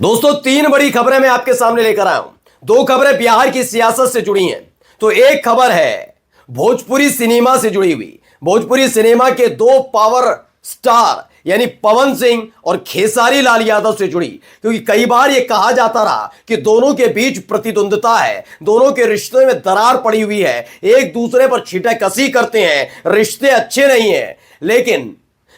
दोस्तों, तीन बड़ी खबरें मैं आपके सामने लेकर आया हूं। दो खबरें बिहार की सियासत से जुड़ी हैं, तो एक खबर है भोजपुरी सिनेमा से जुड़ी हुई। भोजपुरी सिनेमा के दो पावर स्टार यानी पवन सिंह और खेसारी लाल यादव से जुड़ी, क्योंकि कई बार यह कहा जाता रहा कि दोनों के बीच प्रतिद्वंद्विता है, दोनों के रिश्ते में दरार पड़ी हुई है, एक दूसरे पर छींटाकशी करते हैं, रिश्ते अच्छे नहीं हैं। लेकिन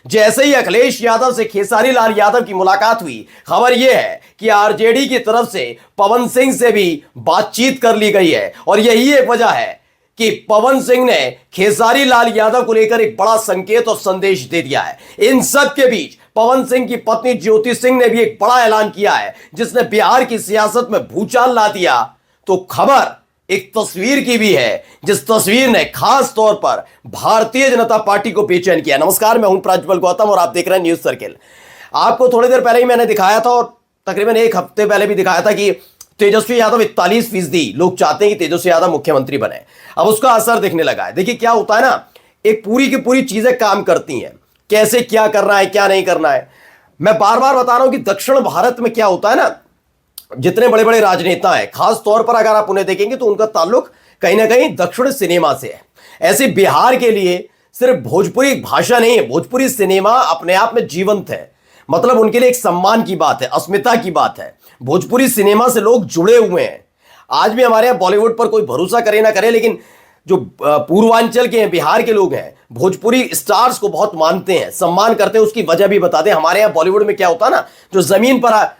जैसे ही अखिलेश यादव से खेसारी लाल यादव की मुलाकात हुई, खबर यह है कि आरजेडी की तरफ से पवन सिंह से भी बातचीत कर ली गई है। और यही एक वजह है कि पवन सिंह ने खेसारी लाल यादव को लेकर एक बड़ा संकेत और संदेश दे दिया है। इन सब के बीच पवन सिंह की पत्नी ज्योति सिंह ने भी एक बड़ा ऐलान किया है, जिसने बिहार की सियासत में भूचाल ला दिया। तो खबर एक तस्वीर की भी है, जिस तस्वीर ने खास तौर पर भारतीय जनता पार्टी को बेचैन किया। नमस्कार, मैं हूं प्रज्वल गौतम और आप देख रहे हैं न्यूज सर्किल। आपको थोड़ी देर पहले ही मैंने दिखाया था, और तकरीबन एक हफ्ते पहले भी दिखाया था कि तेजस्वी यादव 41% लोग चाहते हैं कि तेजस्वी यादव मुख्यमंत्री बने। अब उसका असर दिखने लगा है। देखिए क्या होता है ना, एक पूरी की पूरी चीजें काम करती हैं, कैसे क्या करना है क्या नहीं करना है। मैं बार बार बता रहा हूं कि दक्षिण भारत में क्या होता है ना, जितने बड़े बड़े राजनेता हैं, खास तौर पर अगर आप उन्हें देखेंगे तो उनका ताल्लुक कहीं ना कहीं दक्षिण सिनेमा से है। ऐसे बिहार के लिए सिर्फ भोजपुरी भाषा नहीं है, भोजपुरी सिनेमा अपने आप में जीवंत है। मतलब उनके लिए एक सम्मान की बात है, अस्मिता की बात है। भोजपुरी सिनेमा से लोग जुड़े हुए हैं। आज भी हमारे यहां बॉलीवुड पर कोई भरोसा करे ना करे, लेकिन जो पूर्वांचल के हैं, बिहार के लोग हैं, भोजपुरी स्टार्स को बहुत मानते हैं, सम्मान करते हैं। उसकी वजह भी बता दें, हमारे यहां बॉलीवुड में क्या होता है ना, जो जमीन पर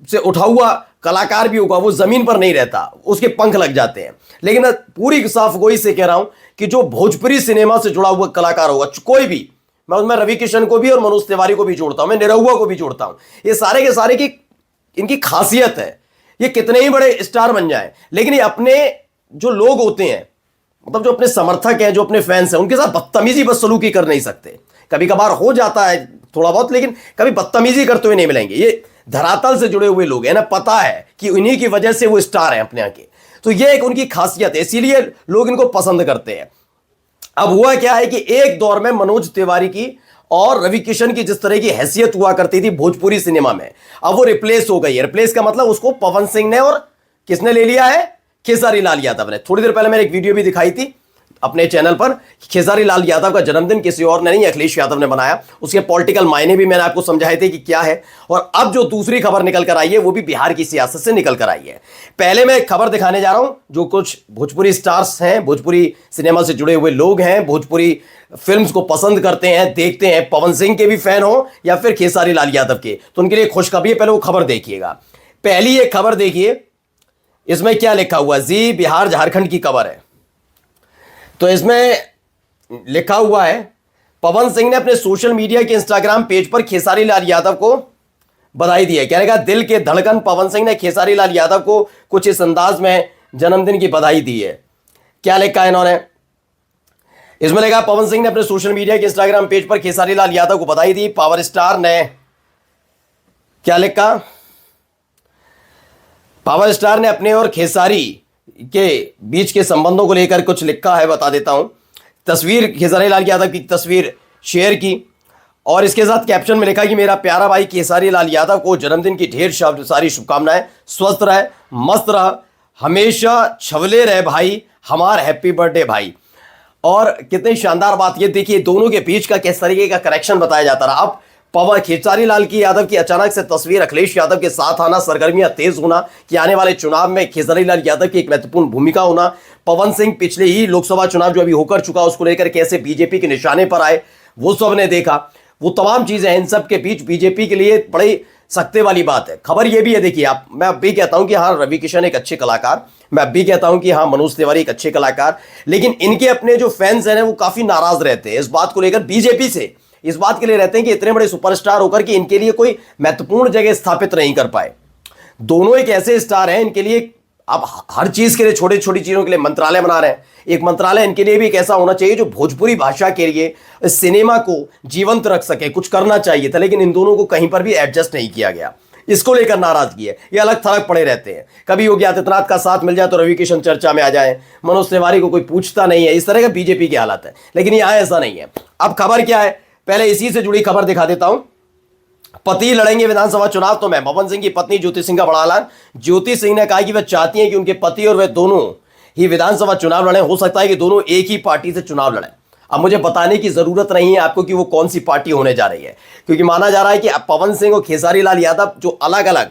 से उठा हुआ कलाकार भी होगा, वो जमीन पर नहीं रहता, उसके पंख लग जाते हैं। लेकिन मैं पूरी साफ गोई से कह रहा हूं कि जो भोजपुरी सिनेमा से जुड़ा हुआ कलाकार होगा, कोई भी, मैं उसमें रवि किशन को भी और मनोज तिवारी को भी जोड़ता हूं, मैं निरहुआ को भी जोड़ता हूं। ये सारे के सारे की इनकी खासियत है, ये कितने ही बड़े स्टार बन जाए, लेकिन ये अपने जो लोग होते हैं, मतलब जो अपने समर्थक हैं, जो अपने फैंस हैं, उनके साथ बदतमीजी बदसलूकी कर नहीं सकते। कभी कभार हो जाता है थोड़ा बहुत, लेकिन कभी बदतमीजी करते हुए नहीं मिलेंगे। ये धरातल से जुड़े हुए लोग हैं ना, पता है कि उन्हीं की वजह से वो स्टार हैं अपने यहाँ के, तो ये एक उनकी खासियत है, इसीलिए लोग इनको पसंद करते हैं। अब हुआ क्या है कि एक दौर में मनोज तिवारी की और रवि किशन की जिस तरह की हैसियत हुआ करती थी भोजपुरी सिनेमा में, अब वो रिप्लेस हो गई है। रिप्लेस का मतलब उसको पवन सिंह ने और किसने ले लिया है, खेसारी लाल यादव ने। थोड़ी देर पहले मैंने एक वीडियो भी दिखाई थी अपने चैनल पर, खेसारी लाल यादव का जन्मदिन किसी और ने नहीं, अखिलेश यादव ने बनाया। उसके पॉलिटिकल मायने भी मैंने आपको समझाए थे कि क्या है। और अब जो दूसरी खबर निकल कर आई है, वो भी बिहार की सियासत से निकल कर आई है। पहले मैं एक खबर दिखाने जा रहा हूं, जो कुछ भोजपुरी स्टार्स हैं, भोजपुरी सिनेमा से जुड़े हुए लोग हैं, भोजपुरी फिल्म्स को पसंद करते हैं, देखते हैं, पवन सिंह के भी फैन हो या फिर खेसारी लाल यादव के, तो उनके लिए खुशखबरी है। पहले वो खबर देखिएगा। पहली एक खबर देखिए, इसमें क्या लिखा हुआ, जी बिहार झारखंड की खबर है। तो इसमें लिखा हुआ है, पवन सिंह ने अपने सोशल मीडिया के इंस्टाग्राम पेज पर खेसारी लाल यादव को बधाई दी है। कहने का दिल के धड़कन पवन सिंह ने खेसारी लाल यादव को कुछ इस अंदाज में जन्मदिन की बधाई दी है। क्या लिखा है इन्होंने, इसमें लिखा, पवन सिंह ने अपने सोशल मीडिया के इंस्टाग्राम पेज पर खेसारी लाल यादव को बधाई दी। पावर स्टार ने क्या लिखा, पावर स्टार ने अपने और खेसारी के बीच के संबंधों को लेकर कुछ लिखा है, बता देता हूं। तस्वीर खेसारी लाल यादव की तस्वीर शेयर की, और इसके साथ कैप्शन में लिखा कि मेरा प्यारा भाई खेसारी लाल यादव को जन्मदिन की ढेर सारी शुभकामनाएं, स्वस्थ रहे, मस्त रह, हमेशा छवले रहे भाई, हमार हैप्पी बर्थडे भाई। और कितनी शानदार बात ये देखिए, दोनों के बीच का किस तरीके का कनेक्शन बताया जाता रहा। अब पवन खेसारी लाल की यादव की अचानक से तस्वीर अखिलेश यादव के साथ आना, सरगर्मियां तेज होना कि आने वाले चुनाव में खेसारी लाल यादव की एक महत्वपूर्ण भूमिका होना, पवन सिंह पिछले ही लोकसभा चुनाव जो अभी होकर चुका उसको लेकर कैसे बीजेपी के निशाने पर आए, वो सब ने देखा। वो तमाम चीजें, इन सब के बीच बीजेपी के लिए बड़ी सख्ते वाली बात है। खबर ये भी है, देखिए आप, मैं अब भी कहता हूं कि हाँ रवि किशन एक अच्छे कलाकार, मैं अब भी कहता हूं कि हाँ मनोज तिवारी एक अच्छे कलाकार, लेकिन इनके अपने जो फैंस हैं वो काफी नाराज रहते हैं इस बात को लेकर, बीजेपी से इस बात के लिए रहते हैं कि इतने बड़े सुपरस्टार होकर कि इनके लिए कोई महत्वपूर्ण जगह स्थापित नहीं कर पाए। दोनों एक ऐसे स्टार हैं, इनके लिए आप हर चीज के लिए, छोटी छोटी चीजों के लिए मंत्रालय बना रहे हैं। एक मंत्रालय इनके लिए भी एक ऐसा होना चाहिए जो भोजपुरी भाषा के लिए सिनेमा को जीवंत रख सके, कुछ करना चाहिए था, लेकिन इन दोनों को कहीं पर भी एडजस्ट नहीं किया गया। इसको लेकर नाराजगी है, ये अलग थलग पड़े रहते हैं। कभी योगी आदित्यनाथ का साथ मिल जाए तो रवि किशन चर्चा में आ जाए, मनोज तिवारी को कोई पूछता नहीं है। इस तरह का बीजेपी की हालत है, लेकिन यहां ऐसा नहीं है। अब खबर क्या है, पहले इसी से जुड़ी खबर दिखा देता हूं। पति लड़ेंगे विधानसभा चुनाव तो मैं। पवन सिंह की पत्नी ज्योति सिंह का बड़ा ऐलान। ज्योति सिंह ने कहा कि वह चाहती हैं कि उनके पति और वे दोनों ही विधानसभा चुनाव लड़ें। हो सकता है कि दोनों एक ही पार्टी से चुनाव लड़ें। अब मुझे बताने की जरूरत नहीं है आपको कि वो कौन सी पार्टी होने जा रही है, क्योंकि माना जा रहा है कि पवन सिंह और खेसारी लाल यादव जो अलग अलग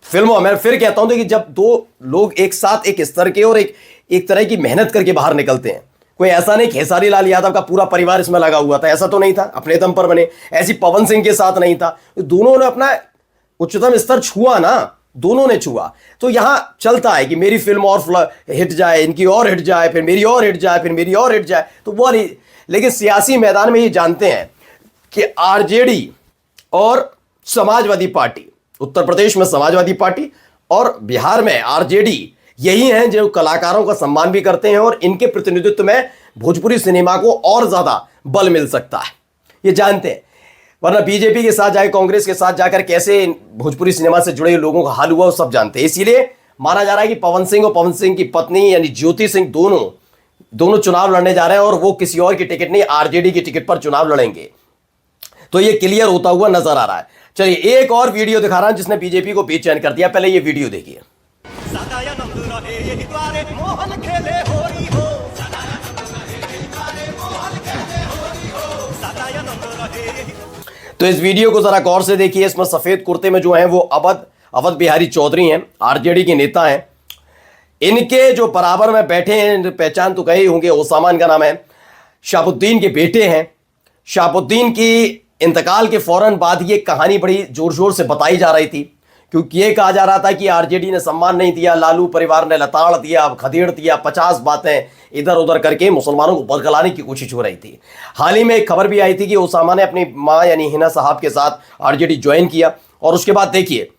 फिल्मों में, फिर कहता हूं कि जब दो लोग एक साथ एक स्तर के और एक तरह की मेहनत करके बाहर निकलते हैं, कोई ऐसा नहीं खेसारी लाल यादव का पूरा परिवार इसमें लगा हुआ था, ऐसा तो नहीं था, अपने दम पर बने। ऐसी पवन सिंह के साथ नहीं था, दोनों ने अपना उच्चतम स्तर छुआ ना, दोनों ने छुआ। तो यहां चलता है कि मेरी फिल्म और हिट जाए, इनकी और हिट जाए, फिर मेरी और हिट जाए, फिर मेरी और हिट जाए, तो वो नहीं। लेकिन सियासी मैदान में ये जानते हैं कि आरजेडी और समाजवादी पार्टी, उत्तर प्रदेश में समाजवादी पार्टी और बिहार में आरजेडी, यही हैं जो कलाकारों का सम्मान भी करते हैं और इनके प्रतिनिधित्व में भोजपुरी सिनेमा को और ज्यादा बल मिल सकता है, ये जानते हैं। वरना बीजेपी के साथ जाए, कांग्रेस के साथ जाकर कैसे भोजपुरी सिनेमा से जुड़े लोगों का हाल हुआ वो सब जानते हैं। इसीलिए माना जा रहा है कि पवन सिंह और पवन सिंह की पत्नी यानी ज्योति सिंह दोनों चुनाव लड़ने जा रहे हैं और वो किसी और की टिकट नहीं, आरजेडी की टिकट पर चुनाव लड़ेंगे। तो ये क्लियर होता हुआ नजर आ रहा है। चलिए एक और वीडियो दिखा रहा हूं जिसने बीजेपी को बेचैन कर दिया। पहले ये वीडियो देखिए। तो इस वीडियो को जरा गौर से देखिए। इसमें सफेद कुर्ते में जो हैं वो अवध बिहारी चौधरी हैं, आरजेडी के नेता हैं। इनके जो बराबर में बैठे हैं, पहचान तो कहे होंगे, ओसामा इनका नाम है, शहाबुद्दीन के बेटे हैं। शहाबुद्दीन की इंतकाल के फौरन बाद ये कहानी बड़ी जोर शोर से बताई जा रही थी, क्योंकि ये कहा जा रहा था कि आरजेडी ने सम्मान नहीं दिया, लालू परिवार ने लताड़ दिया, खदेड़ दिया, 50 बातें इधर उधर करके मुसलमानों को बरगलाने की कोशिश हो रही थी। हाल ही में एक खबर भी आई थी कि ओसामा ने अपनी मां यानी हिना साहब के साथ आरजेडी ज्वाइन किया और उसके बाद देखिए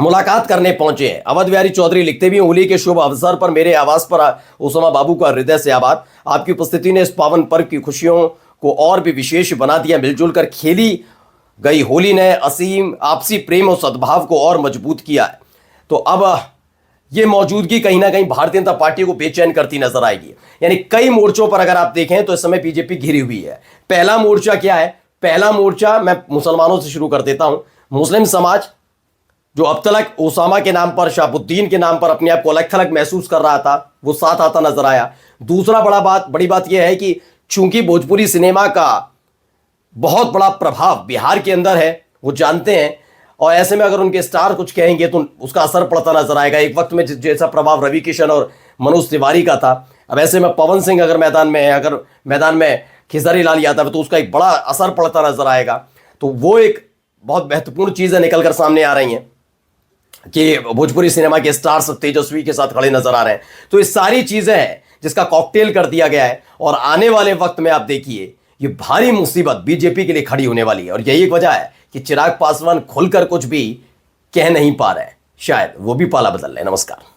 मुलाकात करने पहुंचे हैं। अवध बिहारी चौधरी लिखते भी, होली के शुभ अवसर पर मेरे आवास पर ओसामा बाबू का हृदय से आभार। आपकी उपस्थिति ने इस पावन पर्व की खुशियों को और भी विशेष बना दिया। मिलजुल कर खेली गई होली ने असीम आपसी प्रेम और सद्भाव को और मजबूत किया है। तो अब ये मौजूदगी कहीं ना कहीं भारतीय जनता पार्टी को बेचैन करती नजर आएगी। यानी कई मोर्चों पर अगर आप देखें तो इस समय बीजेपी घिरी हुई है। पहला मोर्चा क्या है? पहला मोर्चा मैं मुसलमानों से शुरू कर देता हूं। मुस्लिम समाज जो अब तक ओसामा के नाम पर, शहाबुद्दीन के नाम पर अपने आप को अलग थलग महसूस कर रहा था, वो साथ आता नजर आया। दूसरा बड़ी बात यह है कि चूंकि भोजपुरी सिनेमा का बहुत बड़ा प्रभाव बिहार के अंदर है, वो जानते हैं, और ऐसे में अगर उनके स्टार कुछ कहेंगे तो उसका असर पड़ता नजर आएगा। एक वक्त में जैसा प्रभाव रवि किशन और मनोज तिवारी का था, अब ऐसे में पवन सिंह अगर मैदान में है, अगर मैदान में खेसारी लाल यादव है, तो उसका एक बड़ा असर पड़ता नजर आएगा। तो वो एक बहुत महत्वपूर्ण चीजें निकल कर सामने आ रही हैं कि भोजपुरी सिनेमा के स्टार्स तेजस्वी के साथ खड़े नजर आ रहे हैं। तो ये सारी चीजें हैं जिसका कॉकटेल कर दिया गया है, और आने वाले वक्त में आप देखिए ये भारी मुसीबत बीजेपी के लिए खड़ी होने वाली है। और यही एक वजह है कि चिराग पासवान खुलकर कुछ भी कह नहीं पा रहे हैं, शायद वो भी पाला बदल रहे हैं। नमस्कार।